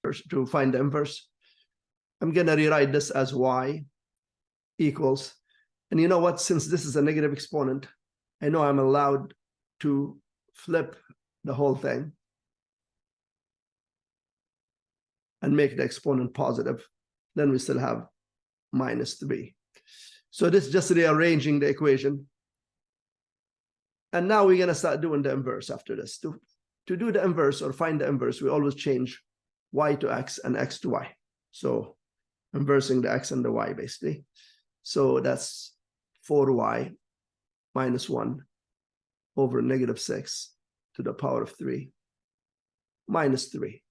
inverse, to find the inverse. I'm going to rewrite this as y equals, and you know what, since this is a negative exponent, I know I'm allowed to flip the whole thing and make the exponent positive. Then we still have minus 3. So this is just rearranging the equation. And now we're going to start doing the inverse after this. To do the inverse or find the inverse, we always change y to x and x to y. So inversing the x and the y, basically. So that's 4y minus 1 over negative 6 to the power of 3 minus 3.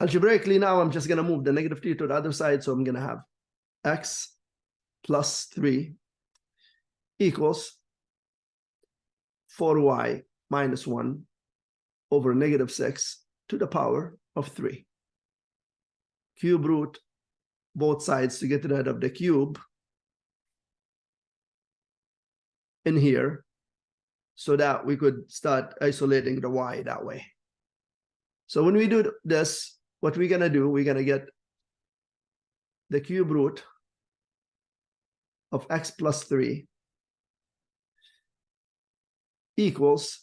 Algebraically, now I'm just going to move the negative 3 to the other side. So I'm going to have x plus 3 equals 4y minus 1 over negative 6 to the power of 3. Cube root both sides to get rid of the cube in here so that we could start isolating the y that way. So when we do this, what we're going to do, we're going to get the cube root of x plus 3 equals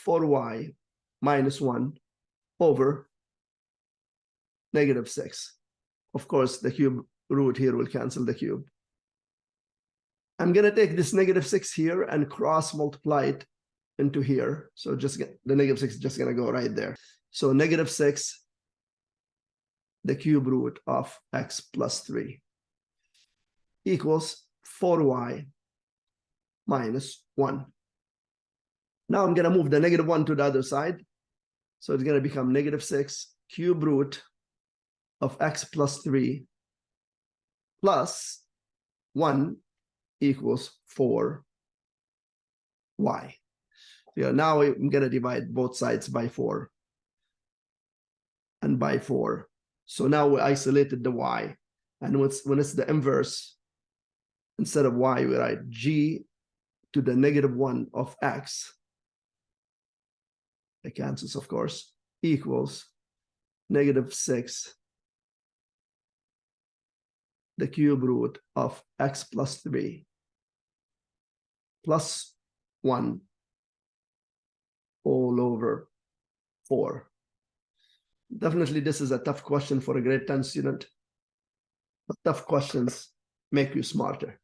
4y minus 1 over negative 6. Of course, the cube root here will cancel the cube. I'm going to take this negative 6 here and cross multiply it into here. So just get the negative 6 is just going to go right there. So negative 6, the cube root of x plus 3 equals 4y minus 1. Now I'm going to move the negative 1 to the other side. So it's going to become negative 6 cube root of x plus 3 plus 1 equals 4y. Yeah, now I'm going to divide both sides by 4 and by 4. So now we isolated the y. And when it's the inverse, instead of y, we write g to the negative 1 of x. It cancels, of course, equals negative 6 the cube root of x plus 3 plus 1 all over 4. Definitely, this is a tough question for a grade 10 student. But tough questions make you smarter.